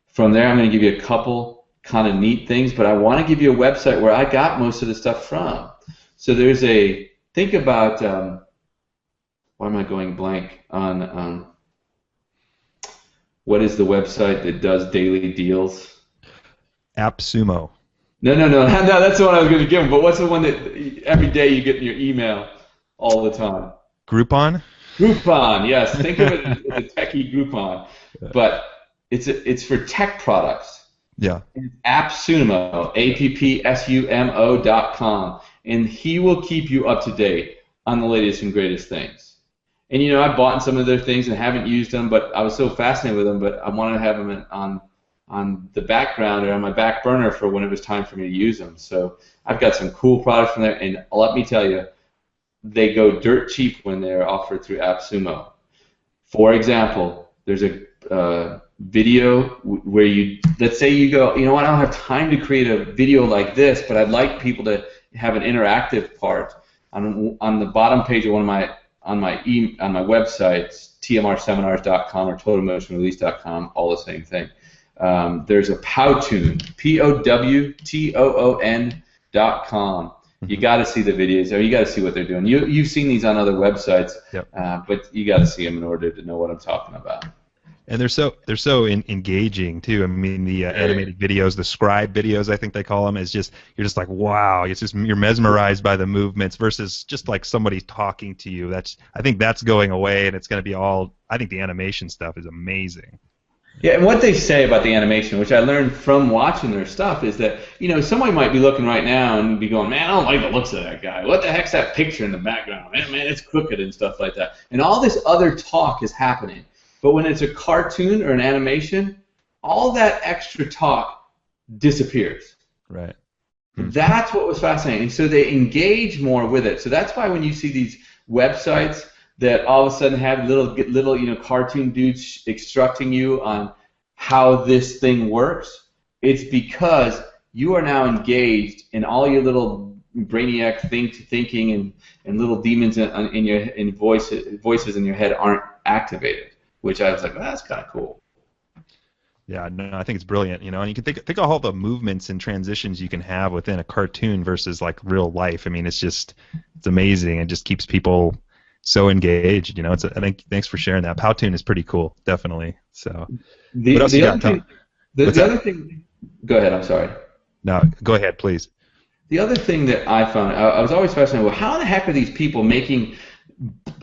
From there, I'm going to give you a couple kind of neat things, but I want to give you a website where I got most of the stuff from. So there's think about, why am I going blank on, What is the website that does daily deals? AppSumo. No, no, no, no. That's the one I was going to give him. But what's the one that every day you get in your email all the time? Groupon? Groupon. Yes, think of it as a techie Groupon, but it's for tech products. Yeah. AppSumo, AppSumo.com, and he will keep you up to date on the latest and greatest things. And I bought some of their things and haven't used them, but I was so fascinated with them, but I wanted to have them on the background or on my back burner for when it was time for me to use them. So I've got some cool products from there, and let me tell you, they go dirt cheap when they're offered through AppSumo. For example, there's a video where let's say you go, you know what, I don't have time to create a video like this, but I'd like people to have an interactive part. On the bottom page of on my website, tmrseminars.com or totalmotionrelease.com, all the same thing. There's a Powtoon, Powtoon.com. You got to see the videos, or you got to see what they're doing. You've seen these on other websites, yep. But you got to see them in order to know what I'm talking about. And they're so engaging too. I mean, the animated videos, the scribe videos, I think they call them, is just you're just like, wow, you're mesmerized by the movements versus just like somebody talking to you. I think that's going away, and it's going to be all. I think the animation stuff is amazing. Yeah, and what they say about the animation, which I learned from watching their stuff, is that somebody might be looking right now and be going, man, I don't like the looks of that guy. What the heck's that picture in the background? Man, it's crooked and stuff like that. And all this other talk is happening. But when it's a cartoon or an animation, all that extra talk disappears. Right. That's what was fascinating. So they engage more with it. So that's why when you see these websites that all of a sudden have little cartoon dudes instructing you on how this thing works, it's because you are now engaged in all your little brainiac thinking and little demons in voices in your head aren't activated, which I was like, well, that's kind of cool. Yeah, no, I think it's brilliant, and you can think of all the movements and transitions you can have within a cartoon versus like real life. I mean, it's amazing. It just keeps people so engaged, I think thanks for sharing that. Powtoon is pretty cool, definitely. So, what else you got, Tom? The other thing. Go ahead. I'm sorry. No, go ahead, please. The other thing that I found, I was always fascinated. Well, how the heck are these people making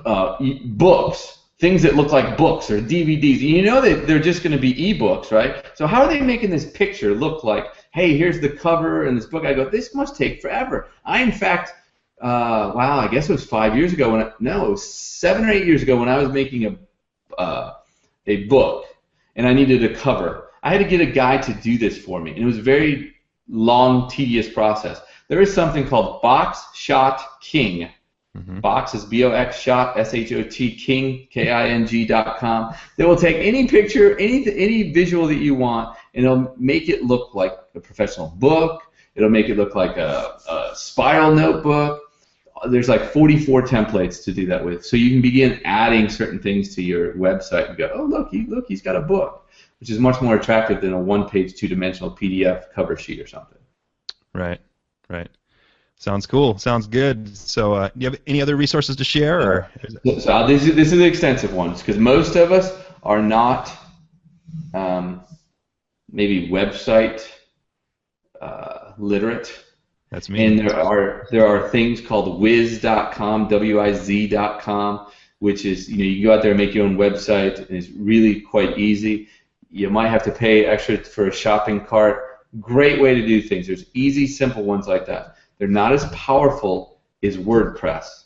books, things that look like books or DVDs? You know that they're just going to be ebooks, right? So how are they making this picture look like, hey, here's the cover and this book? I go, this must take forever. In fact. Wow, I guess it was 5 years ago it was 7 or 8 years ago when I was making a book and I needed a cover. I had to get a guy to do this for me, and it was a very long, tedious process. There is something called Box Shot King. Mm-hmm. Box is B-O-X Shot, S-H-O-T, King, King.com. They will take any picture, any visual that you want, and it'll make it look like a professional book. It'll make it look like a spiral notebook. There's like 44 templates to do that with. So you can begin adding certain things to your website and go, oh, look, he's got a book, which is much more attractive than a one-page, two-dimensional PDF cover sheet or something. Right. Sounds cool. Sounds good. So do you have any other resources to share? Or? So this is the extensive ones, because most of us are not maybe website literate. That's me. And there are things called Wiz.com, W-I-Z.com, which is, you can go out there and make your own website, and it's really quite easy. You might have to pay extra for a shopping cart. Great way to do things. There's easy, simple ones like that. They're not as powerful as WordPress.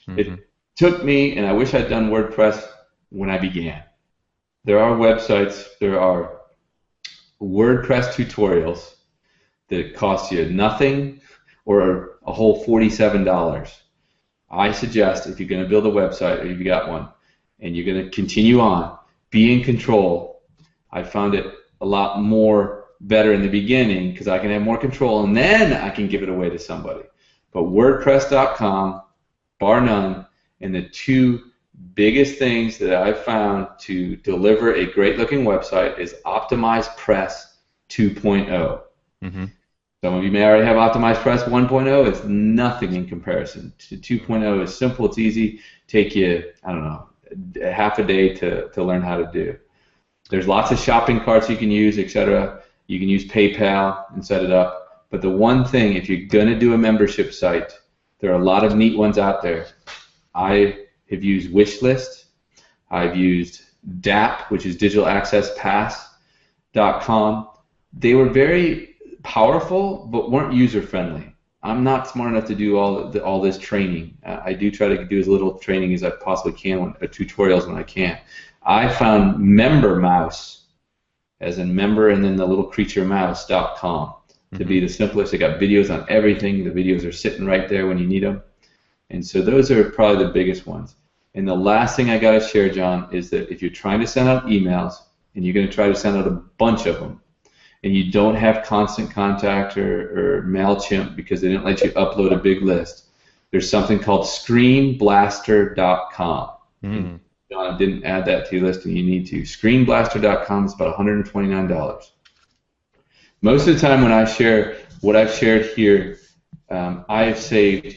Mm-hmm. It took me, and I wish I'd done WordPress when I began. There are websites, there are WordPress tutorials that cost you nothing or a whole $47. I suggest if you're going to build a website or you've got one and you're going to continue on, be in control. I found it a lot more better in the beginning because I can have more control and then I can give it away to somebody. But WordPress.com, bar none, and the two biggest things that I've found to deliver a great looking website is Optimize Press 2.0. Mm-hmm. Some of you may already have Optimize Press 1.0. It's nothing in comparison to 2.0. It's simple, it's easy. Take you, I don't know, half a day to learn how to do. There's lots of shopping carts you can use, etc. You can use PayPal and set it up. But the one thing, if you're going to do a membership site, there are a lot of neat ones out there. I have used Wishlist. I've used DAP, which is digitalaccesspass.com. They were very powerful, but weren't user-friendly. I'm not smart enough to do all this training. I do try to do as little training as I possibly can, tutorials when I can. I found MemberMouse, as in member and then the little creature mouse.com, to be the simplest. They got videos on everything. The videos are sitting right there when you need them. And so those are probably the biggest ones. And the last thing I got to share, John, is that if you're trying to send out emails, and you're going to try to send out a bunch of them, and you don't have Constant Contact or MailChimp because they didn't let you upload a big list, there's something called ScreenBlaster.com. John didn't add that to your list, and you need to. ScreenBlaster.com is about $129. Most of the time when I share what I've shared here, I have saved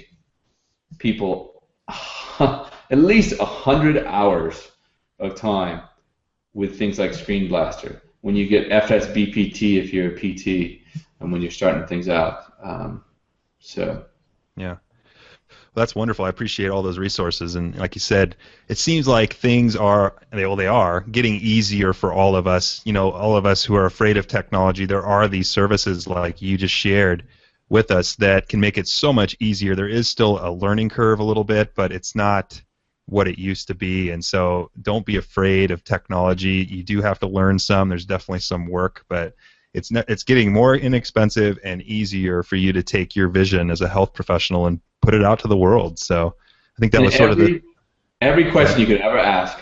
people at least 100 hours of time with things like Screen Blaster. When you get FSBPT if you're a PT, and when you're starting things out. Yeah. Well, that's wonderful. I appreciate all those resources. And like you said, it seems like things are, they are getting easier for all of us. You know, all of us who are afraid of technology, there are these services like you just shared with us that can make it so much easier. There is still a learning curve a little bit, but it's not what it used to be. And so don't be afraid of technology. You do have to learn some. There's definitely some work, but it's getting more inexpensive and easier for you to take your vision as a health professional and put it out to the world. So I think that was sort of every question you could ever ask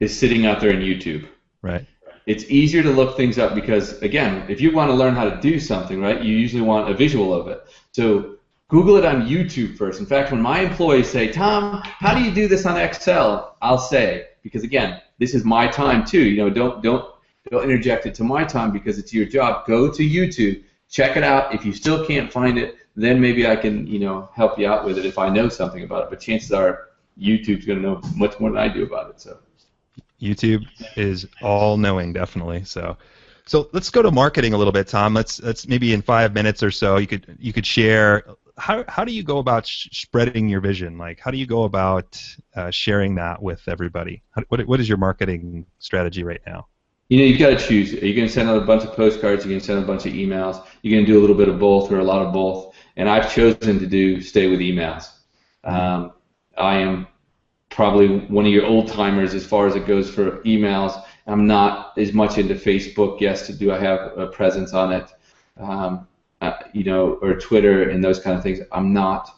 is sitting out there in YouTube. Right. It's easier to look things up because, again, if you want to learn how to do something, right, you usually want a visual of it. So Google it on YouTube first. In fact, when my employees say, Tom, how do you do this on Excel? I'll say, because again, this is my time too. You know, don't interject it to my time because it's your job. Go to YouTube, check it out. If you still can't find it, then maybe I can, help you out with it if I know something about it. But chances are YouTube's going to know much more than I do about it. So YouTube is all-knowing, definitely. So let's go to marketing a little bit, Tom. Let's maybe in 5 minutes or so you could share how do you go about spreading your vision? Like, how do you go about sharing that with everybody? What is your marketing strategy right now? You've got to choose. Are you going to send out a bunch of postcards? Are you going to send out a bunch of emails? You're going to do a little bit of both or a lot of both. And I've chosen to stay with emails. I am probably one of your old timers as far as it goes for emails. I'm not as much into Facebook. Yes, do I have a presence on it? Or Twitter and those kind of things. I'm not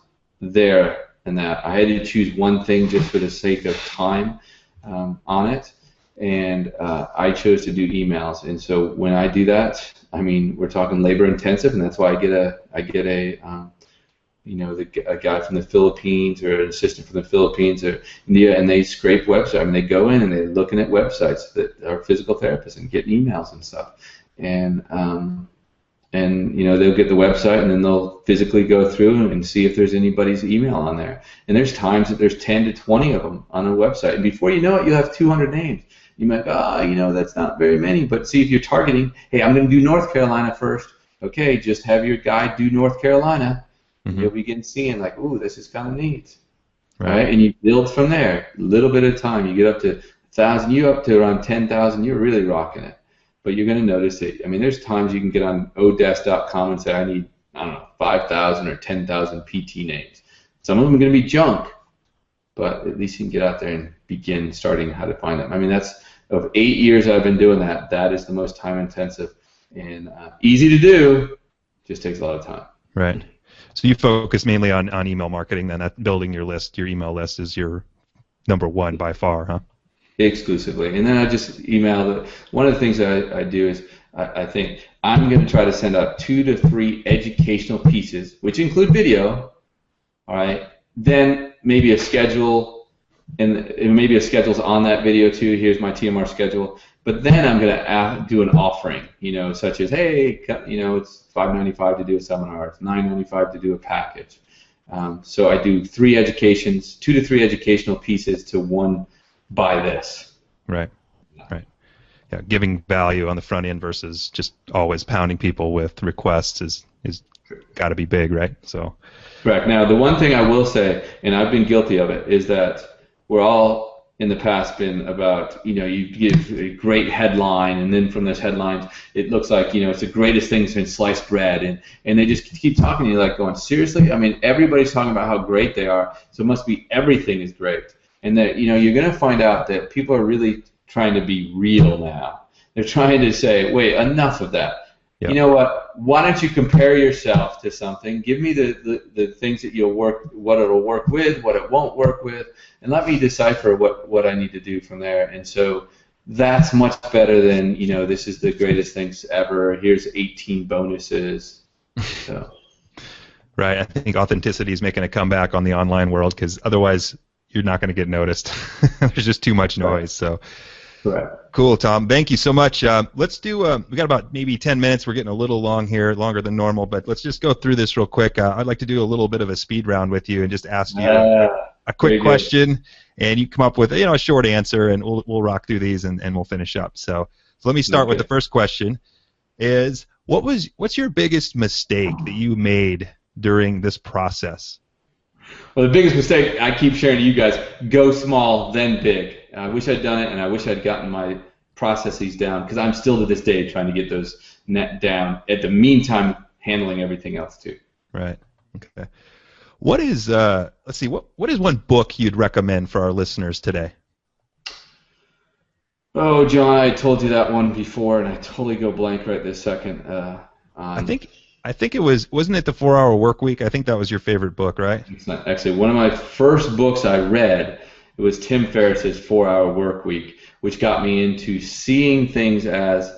there in that. I had to choose one thing just for the sake of time on it. And I chose to do emails, and so when I do that, I mean, we're talking labor intensive, and that's why I get a guy from the Philippines or an assistant from the Philippines or India, and they scrape websites. I mean, they go in and they're looking at websites that are physical therapists and getting emails and stuff, and they'll get the website and then they'll physically go through and see if there's anybody's email on there. And there's times that there's 10 to 20 of them on a website, and before you know it, you'll have 200 names. You might go, that's not very many. But see, if you're targeting, hey, I'm going to do North Carolina first. Okay, just have your guy do North Carolina. Mm-hmm. You'll begin seeing like, ooh, this is kind of neat, right? And you build from there, a little bit at a time. You get up to 1,000, you up to around 10,000, you're really rocking it. But you're going to notice it. I mean, there's times you can get on odesk.com and say, I need, 5,000 or 10,000 PT names. Some of them are going to be junk, but at least you can get out there and begin starting how to find them. I mean, that's of 8 years I've been doing that. That is the most time intensive and easy to do. Just takes a lot of time. Right. So you focus mainly on email marketing, then building your list. Your email list is your number one by far, huh? Exclusively. And then I just email. One of the things I do is I think I'm going to try to send out 2 to 3 educational pieces, which include video. All right. Then maybe a schedule. And maybe a schedule's on that video too. Here's my TMR schedule. But then I'm going to do an offering, such as, hey, it's $5.95 to do a seminar. It's $9.95 to do a package. So I do 2 to 3 educational pieces to one, buy this. Right. yeah, giving value on the front end versus just always pounding people with requests is got to be big, right? So Correct. Now, the one thing I will say, and I've been guilty of it, is that we're all in the past been about, you give a great headline, and then from those headlines, it looks like, it's the greatest thing since sliced bread, and they just keep talking to you like going, seriously? I mean, everybody's talking about how great they are, so it must be everything is great. And that, you're going to find out that people are really trying to be real now. They're trying to say, wait, enough of that. Yep. You know what? Why don't you compare yourself to something? Give me the things that what it'll work with, what it won't work with, and let me decipher what I need to do from there. And so that's much better than, this is the greatest things ever. Here's 18 bonuses. So. Right. I think authenticity is making a comeback on the online world because otherwise you're not going to get noticed. There's just too much noise. So. Right. Cool, Tom. Thank you so much. Let's do. We got about maybe 10 minutes. We're getting a little long here, longer than normal, but let's just go through this real quick. I'd like to do a little bit of a speed round with you and just ask you a quick question, and you come up with a short answer, and we'll rock through these and we'll finish up. So let me start with the first question: is what's your biggest mistake that you made during this process? Well, the biggest mistake I keep sharing to you guys: go small, then big. I wish I'd done it, and I wish I'd gotten my processes down, because I'm still to this day trying to get those net down. At the meantime, handling everything else too. Right. Okay. What is let's see, what is one book you'd recommend for our listeners today? Oh, John, I told you that one before, and I totally go blank right this second. I think it wasn't it the 4-Hour Workweek? I think that was your favorite book, right? It's not actually one of my first books I read. It was Tim Ferriss's 4-Hour Workweek, which got me into seeing things as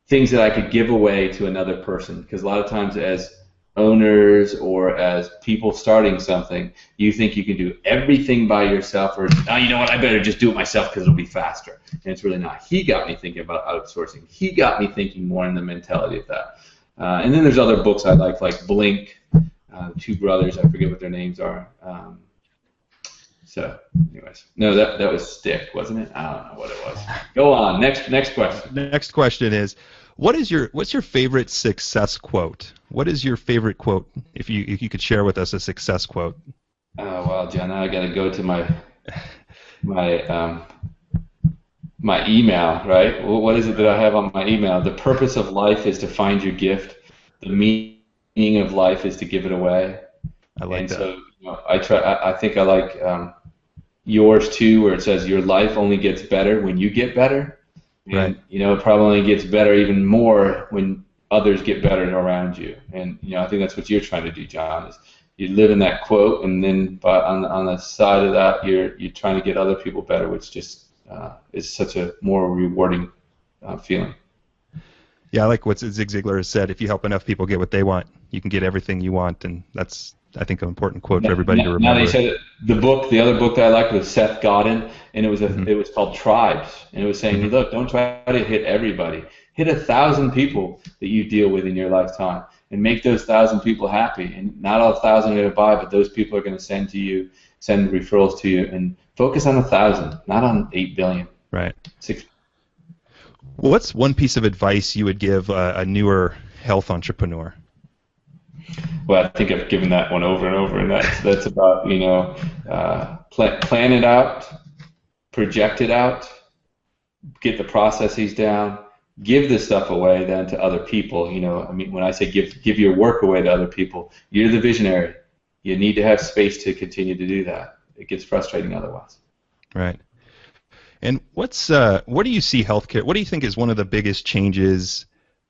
things that I could give away to another person. Because a lot of times as owners or as people starting something, you think you can do everything by yourself, or, oh, you know what, I better just do it myself because it'll be faster. And it's really not. He got me thinking about outsourcing. He got me thinking more in the mentality of that. And then there's other books I like Blink, two brothers, I forget what their names are. So, anyways, no, that was Stick, wasn't it? I don't know what it was. Go on. Next question. Next question is, what's your favorite success quote? What is your favorite quote? If you could share with us a success quote. Oh well, John, now I got to go to my email, right? What is it that I have on my email? The purpose of life is to find your gift. The meaning of life is to give it away. I like that. So I think I like yours too, where it says your life only gets better when you get better. And, right. It probably only gets better even more when others get better around you. And, I think that's what you're trying to do, John, is you live in that quote, and then on the side of that, you're trying to get other people better, which just is such a more rewarding feeling. Yeah, I like what Zig Ziglar has said. If you help enough people get what they want, you can get everything you want, and that's, I think, an important quote for everybody to remember. Now that you said it, the other book that I liked was Seth Godin, and it was called Tribes, and it was saying, look, don't try to hit everybody. Hit 1,000 people that you deal with in your lifetime, and make those 1,000 people happy. And not all 1,000 are going to buy, but those people are going to send referrals to you, and focus on 1,000, not on 8 billion. Right. 6. What's one piece of advice you would give a newer health entrepreneur? Well, I think I've given that one over and over, and that's about plan it out, project it out, get the processes down, give this stuff away then to other people. I mean, when I say give your work away to other people, you're the visionary. You need to have space to continue to do that. It gets frustrating otherwise. Right. And what do you see healthcare? What do you think is one of the biggest changes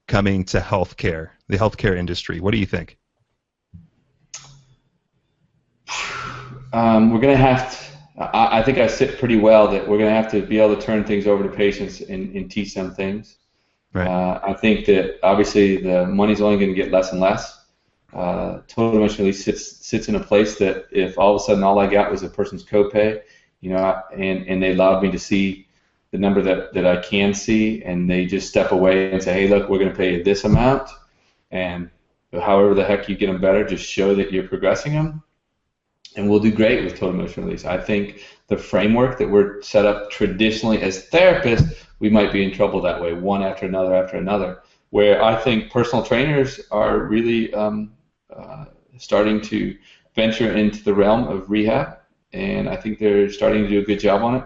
coming to healthcare, the healthcare industry? What do you think? We're going to have to, I think I sit pretty well that we're going to have to be able to turn things over to patients and teach them things. Right. I think that obviously the money's only going to get less and less. Total emotion release sits in a place that if all of a sudden all I got was a person's copay, and they allowed me to see the number that I can see, and they just step away and say, hey, look, we're going to pay you this amount, and however the heck you get them better, just show that you're progressing them, and we'll do great with total emotion release. I think the framework that we're set up traditionally as therapists we might be in trouble that way, one after another after another. Where I think personal trainers are really starting to venture into the realm of rehab, and I think they're starting to do a good job on it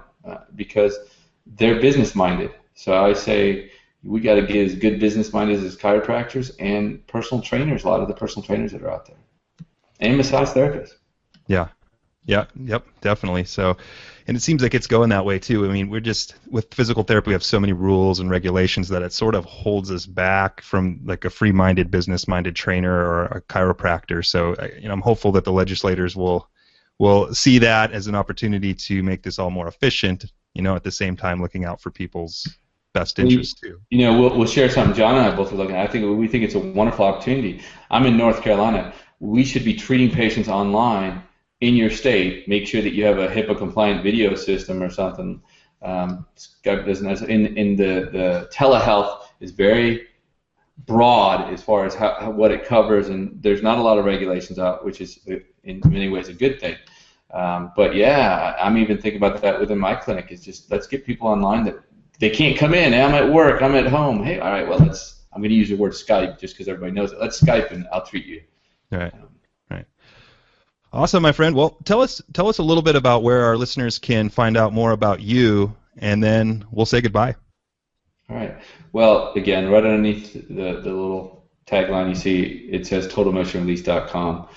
because they're business minded. So I say we got to get as good business minded as chiropractors and personal trainers. A lot of the personal trainers that are out there, and massage therapists. Yeah. Yeah, yep, definitely. So, and it seems like it's going that way too. I mean, we're just with physical therapy, we have so many rules and regulations that it sort of holds us back from like a free-minded, business-minded trainer or a chiropractor. So, I'm hopeful that the legislators will see that as an opportunity to make this all more efficient. At the same time, looking out for people's best interests too. We'll share something. John and I both are looking at. We think it's a wonderful opportunity. I'm in North Carolina. We should be treating patients online in your state. Make sure that you have a HIPAA-compliant video system or something. Skype doesn't. In the telehealth is very broad as far as what it covers, and there's not a lot of regulations out, which is in many ways a good thing. But yeah, I'm even thinking about that within my clinic. Is just let's get people online that they can't come in. Hey, I'm at work. I'm at home. Hey, all right. Well, I'm going to use the word Skype just because everybody knows it. Let's Skype and I'll treat you. All right. Right. Awesome, my friend. Well, tell us a little bit about where our listeners can find out more about you, and then we'll say goodbye. All right. Well, again, right underneath the little tagline you see, it says totalmotionrelease.com.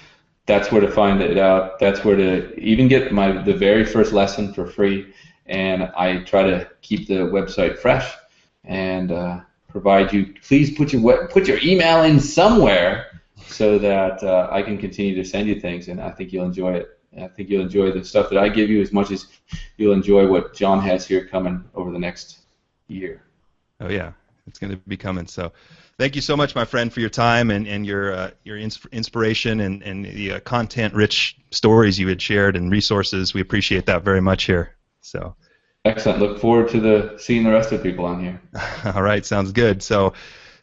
That's where to find it out. That's where to even get the very first lesson for free. And I try to keep the website fresh and provide you. Please put your email in somewhere, so that I can continue to send you things, and I think you'll enjoy it. And I think you'll enjoy the stuff that I give you as much as you'll enjoy what John has here coming over the next year. Oh yeah, it's going to be coming. So, thank you so much, my friend, for your time and your inspiration and the content-rich stories you had shared and resources. We appreciate that very much here. So. Excellent. Look forward to seeing the rest of the people on here. All right, sounds good. So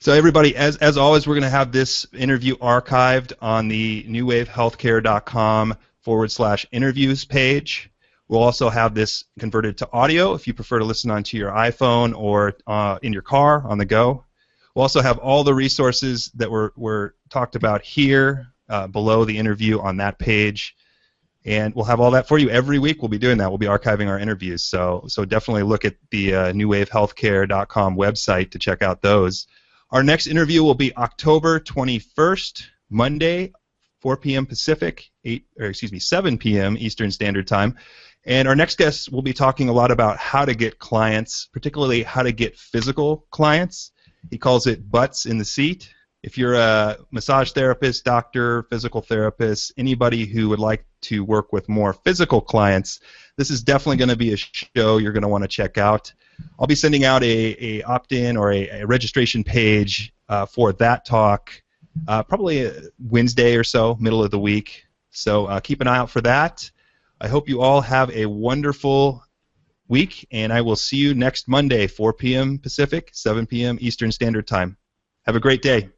everybody, as always, we're going to have this interview archived on the newwavehealthcare.com/interviews page. We'll also have this converted to audio if you prefer to listen onto your iPhone or in your car on the go. We'll also have all the resources that were talked about here below the interview on that page. And we'll have all that for you every week. We'll be doing that. We'll be archiving our interviews. So definitely look at the newwavehealthcare.com website to check out those. Our next interview will be October 21st, Monday, 4 p.m. Pacific, 7 p.m. Eastern Standard Time. And our next guest will be talking a lot about how to get clients, particularly how to get physical clients. He calls it butts in the seat. If you're a massage therapist, doctor, physical therapist, anybody who would like to work with more physical clients, this is definitely going to be a show you're going to want to check out. I'll be sending out a opt-in or a registration page for that talk probably Wednesday or so, middle of the week. So keep an eye out for that. I hope you all have a wonderful week, and I will see you next Monday, 4 p.m. Pacific, 7 p.m. Eastern Standard Time. Have a great day.